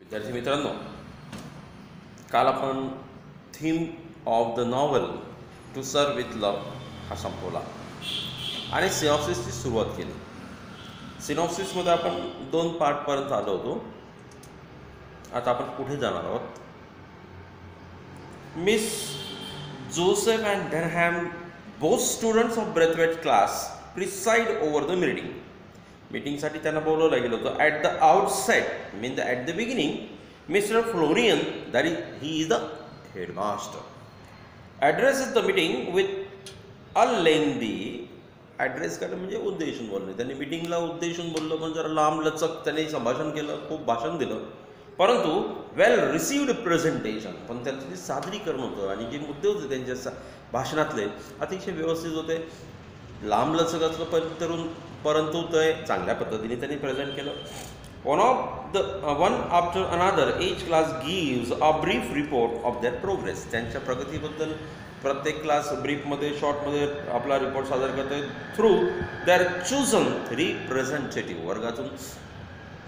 विद्यार्थी मित्रांनो, काल आपण theme of the novel To Sir With Love हा संपवला आणि सिनॉप्सिसची सुरुवात केली. सिनॉप्सिसमध्ये आपण 2 पार्टपर्यंत आलो होतो. आता आपण पुढे जाणार आहोत. Miss Joseph and Denham, both students of Braithwaite class, preside over the meeting. मीटिंगसाठी त्यांना बोलवलं गेलं होतं. At the outset mean at the beginning, Mr Florian, that is he is the headmaster, addresses the meeting with a lengthy. Address करणं म्हणजे उद्देशून बोलणे. त्यांनी मीटिंगला उद्देशून बोललं, पण जरा लांब लचक त्यांनी संभाषण केलं, खूप भाषण दिलं, परंतु वेल रिसिव्ड प्रेझेंटेशन. पण त्यांचं जे सादरीकरण होतं आणि जे मुद्दे होते त्यांच्या भाषणातले अतिशय व्यवस्थित होते. लांब लचक असलं परंतु ते चांगल्या पद्धतीने त्यांनी प्रेझेंट केलं. वन आफ्टर अनादर each class gives a brief report of their progress. त्यांच्या प्रगतीबद्दल प्रत्येक क्लास ब्रीफमध्ये शॉर्टमध्ये आपला रिपोर्ट सादर करतोय थ्रू देअर चूजन रिप्रेझेंटेटिव्ह. वर्गातून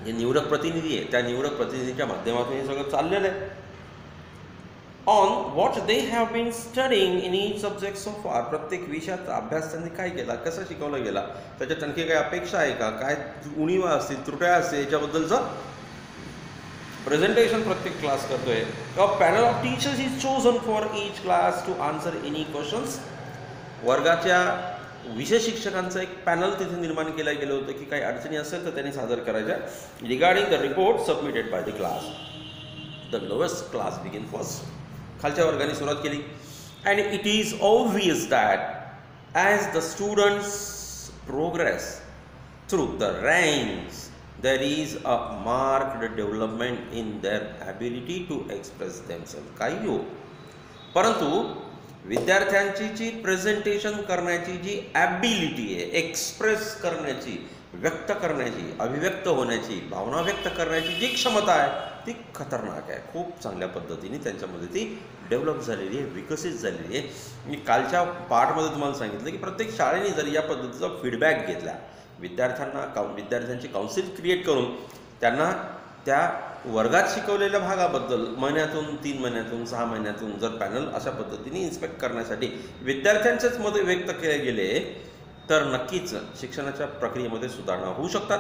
जे निवडक प्रतिनिधी आहे त्या निवडक प्रतिनिधीच्या माध्यमातून हे सगळं चाललेलं आहे. On what they have been studying in each subject so far. प्रत्येक विषयाचा अभ्यास त्यांनी काय केला, कसा शिकवला गेला, त्याच्यात आणखी काही अपेक्षा आहे का, काय उणीवा असतील, त्रुट्या असतील, याच्याबद्दलचं प्रेझेंटेशन प्रत्येक क्लास करतोय. A panel of teachers is chosen for each class to answer any questions. वर्गाच्या विषय शिक्षकांचं एक पॅनल तिथे निर्माण केलं गेलं होतं की काही अडचणी असेल तर त्यांनी सादर करायच्या. Regarding the report submitted by the class, the lowest class begin first. खालच्या वर्गाने सुरुवात केली. And it is obvious that as the students progress through the ranks there is a marked development in their ability to express themselves. काही हो, परंतु विद्यार्थ्यांची जी presentation करण्याची जी ability आहे, एक्सप्रेस करण्याची, व्यक्त करण्याची, अभिव्यक्त होण्याची, भावना व्यक्त करण्याची जी क्षमता आहे ती खतरनाक आहे. खूप चांगल्या पद्धतीने त्यांच्यामध्ये ती डेव्हलप झालेली आहे, विकसित झालेली आहे. मी कालच्या पार्टमध्ये तुम्हाला सांगितलं की प्रत्येक शाळेने जर या पद्धतीचा फीडबॅक घेतला, विद्यार्थ्यांची काउन्सिल क्रिएट करून त्यांना त्या वर्गात शिकवलेल्या भागाबद्दल महिन्यातून, 3 महिन्यातून, 6 महिन्यातून जर पॅनल अशा पद्धतीने इन्स्पेक्ट करण्यासाठी विद्यार्थ्यांचेच मत व्यक्त केले गेले तर नक्कीच शिक्षणाच्या प्रक्रियेमध्ये सुधारणा होऊ शकतात.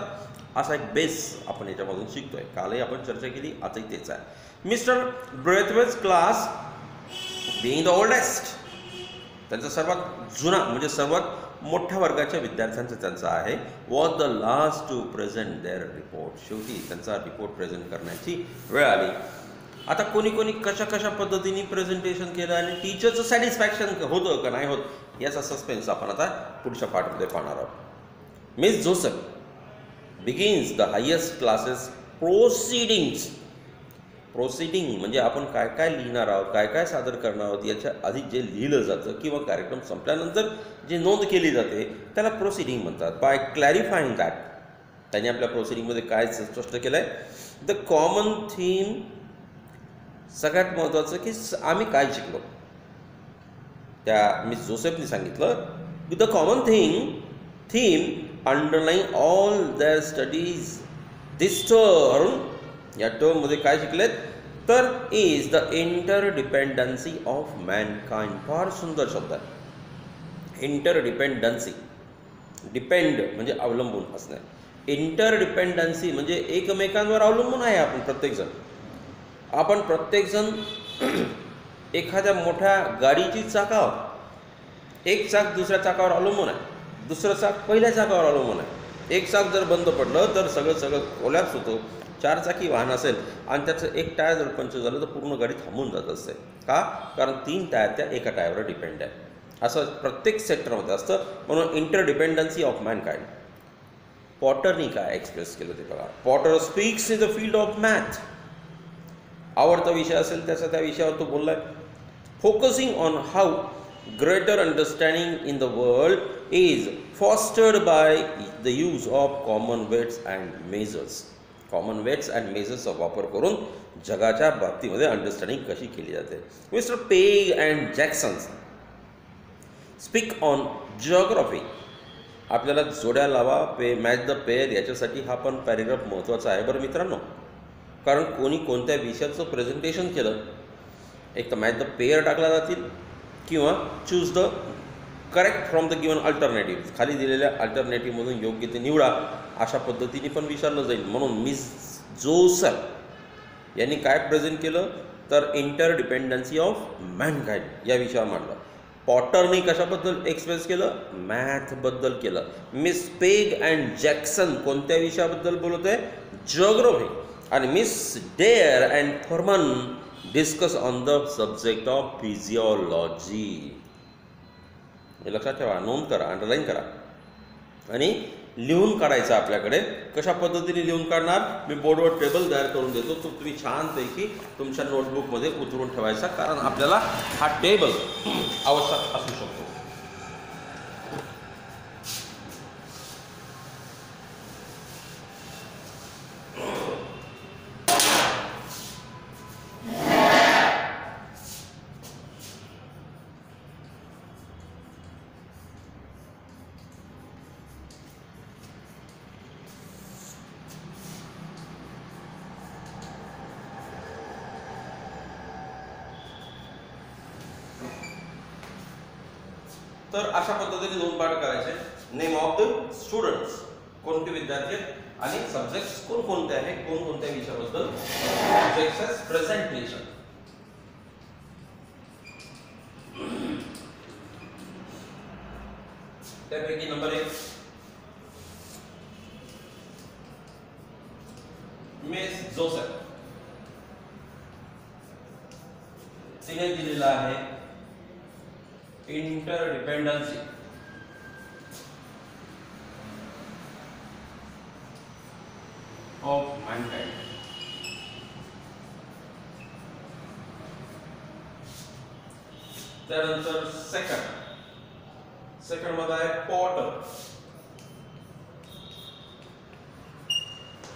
असा एक बेस आपण याच्यामधून शिकतोय. कालही आपण चर्चा केली, आजही तेच आहे. Mister Braithwaite class being the oldest, त्यांचा सर्वात जुना म्हणजे सर्वात मोठ्या वर्गाच्या विद्यार्थ्यांचं त्यांचं आहे, was the last to present their report. शेवटी त्यांचा रिपोर्ट प्रेझेंट करण्याची वेळ आली. आता कोणी कशा पद्धतीने प्रेझेंटेशन केलं आणि टीचरचं सॅटिस्फॅक्शन होतं का नाही होत याचा सस्पेन्स आपण आता पुढच्या पार्टमध्ये पाहणार आहोत. Miss Joseph begins the highest classes proceedings. Proceeding म्हणजे आपण काय काय लिहिणार आहोत, काय काय सादर करणार आहोत याच्या आधी जे लिहिलं जातं किंवा कार्यक्रम संपल्यानंतर जी नोंद केली जाते त्याला प्रोसिडिंग म्हणतात. बाय क्लॅरिफाईंग दॅट, त्यांनी आपल्या प्रोसिडिंगमध्ये काय स्पष्ट केलं आहे, द कॉमन थीम. सगळ्यात महत्त्वाचं की आम्ही काय शिकलो. त्या मिस जोसेफने सांगितलं the common theme underlying all their studies. This term, या टर्ममध्ये काय शिकलेत तर is the interdependency of mankind. फार सुंदर शब्द आहे इंटरडिपेंडन्सी. डिपेंड म्हणजे अवलंबून असणे, इंटरडिपेंडन्सी म्हणजे एकमेकांवर अवलंबून आहे आपण प्रत्येकजण. आपण प्रत्येकजण एखाद्या मोठ्या गाडीची चाकावर, एक चाक दुसऱ्या चाकावर अवलंबून आहे, दुसरं चाक पहिल्या चाकावर अवलंबून आहे. एक चाक जर बंद पडलं तर सगळं कोलॅप्स होतो. 4 चाकी वाहन असेल आणि त्याचं एक टायर जर पंक्चर झालं तर पूर्ण गाडी थांबून जात असते. का? कारण 3 टायर त्या एका टायरवर डिपेंड आहे. असं प्रत्येक सेक्टरमध्ये असतं. म्हणून इंटरडिपेंडन्सी ऑफ मॅनकाइंड. पॉटरनी काय एक्सप्रेस केलं ते बघा. Potter speaks in the field of math. आवडता विषय असेल त्याचा त्या विषयावर तो बोललाय. Focusing on how greater understanding in the world is fostered by the use of common weights and measures. Common weights and मेजर्सचा वापर करून जगाच्या बाबतीमध्ये अंडरस्टँडिंग कशी केली जाते. Mr Pegg and Jackson speak on geography. आपल्याला जोड्या लावा, मॅच द पेअर, याच्यासाठी हा पण पॅरेग्राफ महत्त्वाचा आहे बरं मित्रांनो. कारण कोणी कोणत्या विषयाचं प्रेझेंटेशन केलं, एक तर मॅच द पेअर टाकला जातील किंवा choose the correct from the given alternative, खाली दिलेल्या अल्टरनेटिव्हमधून योग्य ते निवडा, अशा पद्धतीने पण विचारलं जाईल. म्हणून मिस जोसेफ यांनी काय प्रेझेंट केलं तर इंटरडिपेंडन्सी ऑफ मॅनकाइंड या विषयावर मांडलं. पॉटरनी कशाबद्दल एक्सप्रेस केलं, मॅथबद्दल केलं. मिस पेग अँड जॅक्सन कोणत्या विषयाबद्दल बोलत आहे, जिओग्राफी. आणि Miss Dare and Forman discuss on the subject of physiology. हे लक्षात ठेवा, नोंद करा, अंडरलाईन करा आणि लिहून काढायचं. आपल्याकडे कशा पद्धतीने लिहून काढणार, मी बोर्डवर टेबल तयार करून देतो, तो तुम्ही छानपैकी तुमच्या नोटबुकमध्ये उतरून ठेवायचा, कारण आपल्याला हा टेबल आवश्यक असू शकतो. तर अशा पद्धतीने 2 पार्ट करायचे. नेम ऑफ द स्टुडंट्स, कोणते विद्यार्थी आहेत आणि सब्जेक्ट्स कोणकोणते आहेत, कोणकोणत्या विषयाबद्दल सब्जेक्ट्स प्रेझेंटेशन. त्यापैकी नंबर 1 मिस जोसेफ, तिने दिलेला आहे इंटरडिपेंडन्सी ऑफ मॅनकाइंड. त्यानंतर सेकंड मध्ये आहे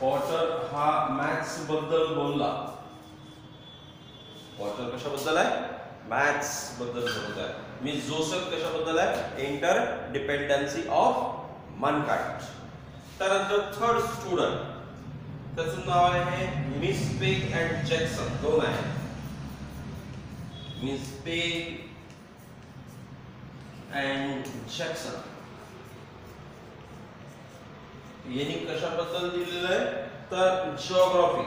पॉटर हा मॅथ्स बद्दल बोलला. पॉटर कशाबद्दल आहे, मॅथ्स बद्दल बोलत आहे. मिस जोसेफ कशाबद्दल आहे, इंटरडिपेंडन्सी ऑफ मॅनकाइंड. त्यानंतर थर्ड स्टुडंट, त्याचं नाव आहे मिस पेग अँड जॅक्सन. 2 आहे, मिस पेग अँड जॅक्सन. यांनी कशाबद्दल दिलेलं आहे तर जिओग्राफी.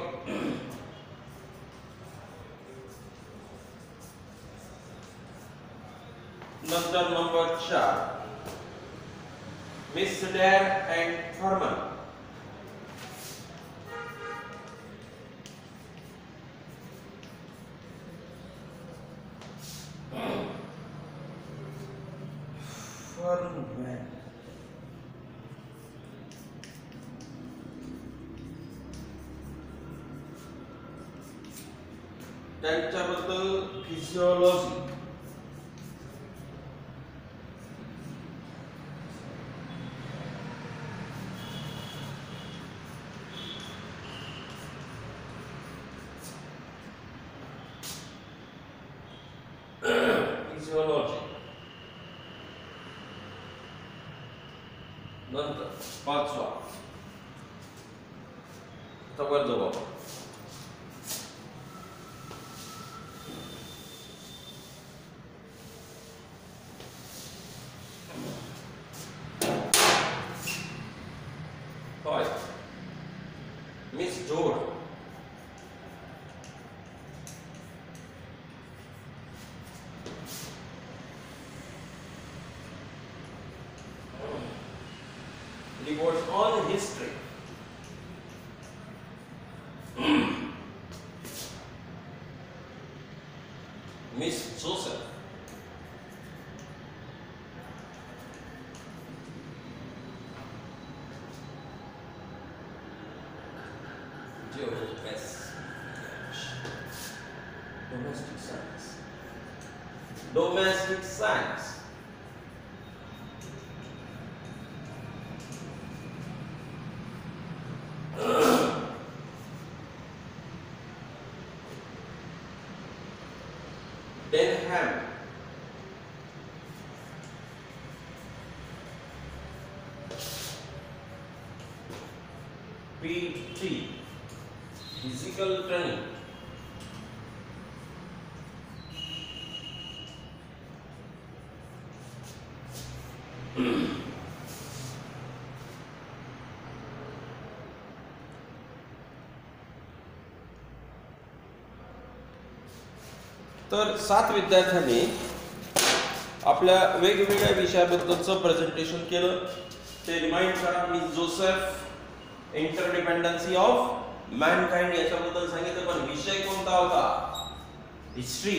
नंतर number 4 Miss Dare and Forman. त्यांच्याबद्दल फिजिओलॉजी. नंतर 5वा वर जाऊ आपण. मिस जोड. Reports on history. Miss Joseph. Domestic science. Domestic science. Denham. PT. Physics. Physical training. तर 7 विद्यार्थ्यांनी आपल्या वेगवेगळ्या विषयाबद्दलचं प्रेझेंटेशन केलं. ते रिमाइंड करा. मिस जोसेफ इंटरडिपेंडन्सी ऑफ मॅनकाइंड याच्याबद्दल सांगितलं, पण विषय कोणता होता? हिस्ट्री.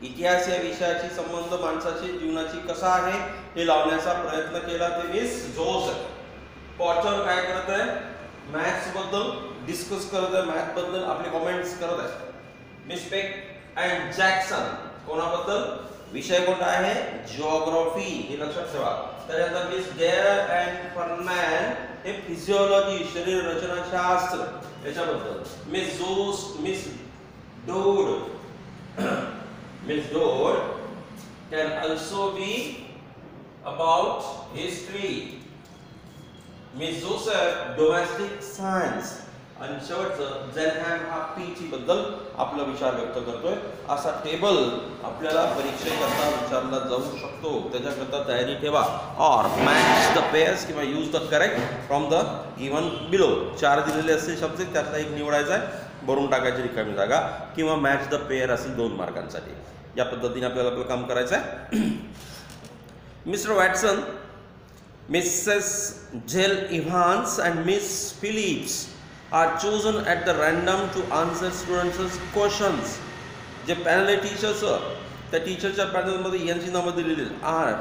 इतिहास या विषयाची संबंध माणसाची जीवनाची कसा आहे हे लावण्याचा प्रयत्न केला ते मिस जोसेफ. पॉटर काय करत आहे? मॅथ्स बद्दल डिस्कस करत आहे, मॅथ बद्दल आपले कमेंट्स करत आहे. मिस पेक अँड जॅक्सन कोणाबद्दल? विषय कोणता आहे? जिओग्राफी. हे लक्षात ठेवा. त्यानंतर मिस डेअर अँड फर्नॅन हे फिजिओलॉजी शरीर रचनाशास्त्र याच्याबद्दल. Miss Dodd can also be about history. Miss Joseph domestic science. आणि शेवटचं डेनहॅम हा पीटी बद्दल आपला विचार व्यक्त करतोय. असा टेबल आपल्याला परीक्षेकरता विचारला जाऊ शकतो, त्याच्याकरता तयारी ठेवा. ऑर मॅच द पेअर्स किंवा use the correct from the given below. 4 दिलेले असतील शब्द, त्यातला एक निवडायचा आहे, भरून टाकायची रिकामी जागा, किंवा मॅच द पेअर असेल 2 मार्कांसाठी. या पद्धतीने आपल्याला आपलं काम करायचं आहे. Mister Watson, Missus Dale Evans and Miss Phillips are chosen at the random to answer students' questions. जे पॅनल टीचर्स त्या टीचरच्या पॅनलमध्ये यांची नावं दिलेली are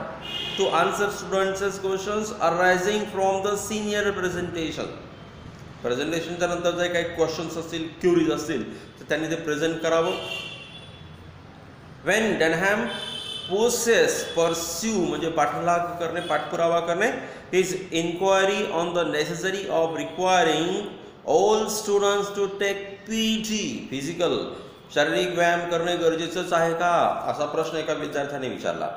to answer students' questions arising from the senior presentation. प्रेझेंटेशनच्या नंतर जे काही क्वेश्चन्स असतील, क्युरीज असतील, तर त्यांनी ते प्रेझेंट करावं. When Denham pursue म्हणजे पाठलाग करणे, पाठपुरावा करणे, his inquiry on the necessity of requiring all students to take PT physical शारीरिक व्यायाम करणे गरजेचंच आहे का, असा प्रश्न एका विद्यार्थ्याने विचारला.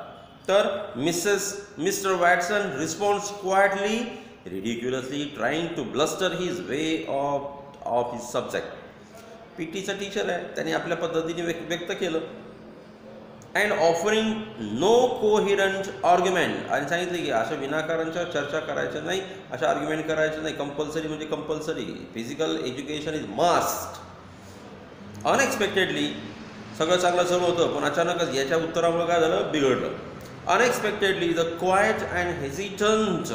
तर Mr Watson response quietly, ridiculously, trying to bluster his way of his subject. पीटीचा टीचर आहे, त्यांनी आपल्या पद्धतीने व्यक्त केलं. And offering no coherent argument. आणि सांगितले की अशा विनाकारांच्या चर्चा करायच्या नाही, अशा आर्ग्युमेंट करायचं नाही. कंपल्सरी म्हणजे compulsory. Physical education is must. Unexpectedly सगळं चांगलं सुरू होतं, पण अचानकच याच्या उत्तरामुळे काय झालं? बिघडलं. Unexpectedly the quiet and hesitant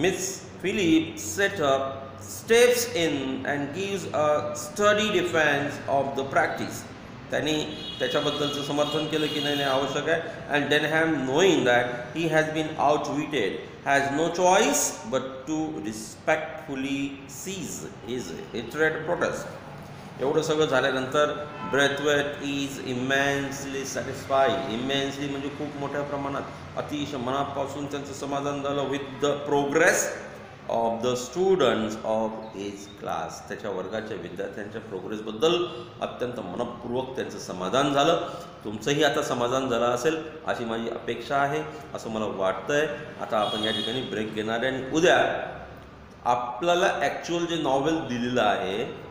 Miss Philip set up steps in and gives a study defence of the practice. त्यांनी त्याच्याबद्दलचं समर्थन केलं की नाही आवश्यक आहे. And Denham knowing that he has been outwitted has no choice but to respectfully cease his hatred protest. एवढं सगळं झाल्यानंतर Braithwaite is immensely satisfied. Immensely म्हणजे खूप मोठ्या प्रमाणात, अतिशय मनापासून त्यांचं समाधान झालं with the progress of the students of his class. त्याच्या वर्गाच्या विद्यार्थ्यांच्या प्रोग्रेसबद्दल अत्यंत मनपूर्वक त्यांचं समाधान झालं. तुमचंही आता समाधान झालं असेल अशी माझी अपेक्षा आहे, असं मला वाटतंय. आता आपण या ठिकाणी ब्रेक घेणार आहे आणि उद्या आपल्याला ॲक्च्युअल जे नॉवेल दिलेलं आहे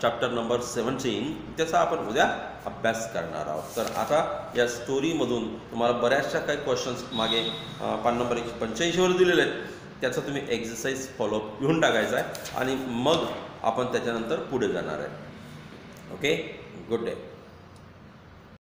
चॅप्टर नंबर 17 त्याचा आपण उद्या अभ्यास करणार आहोत. तर आता या स्टोरीमधून तुम्हाला बऱ्याचशा काही क्वेश्चन्स मागे पान नंबर 185वर दिलेले आहेत, त्याचा तुम्ही एक्झरसाइज फॉलोअप घेऊन टाकायचा आहे आणि मग आपण त्याच्यानंतर पुढे जाणार आहे. Okay, good day.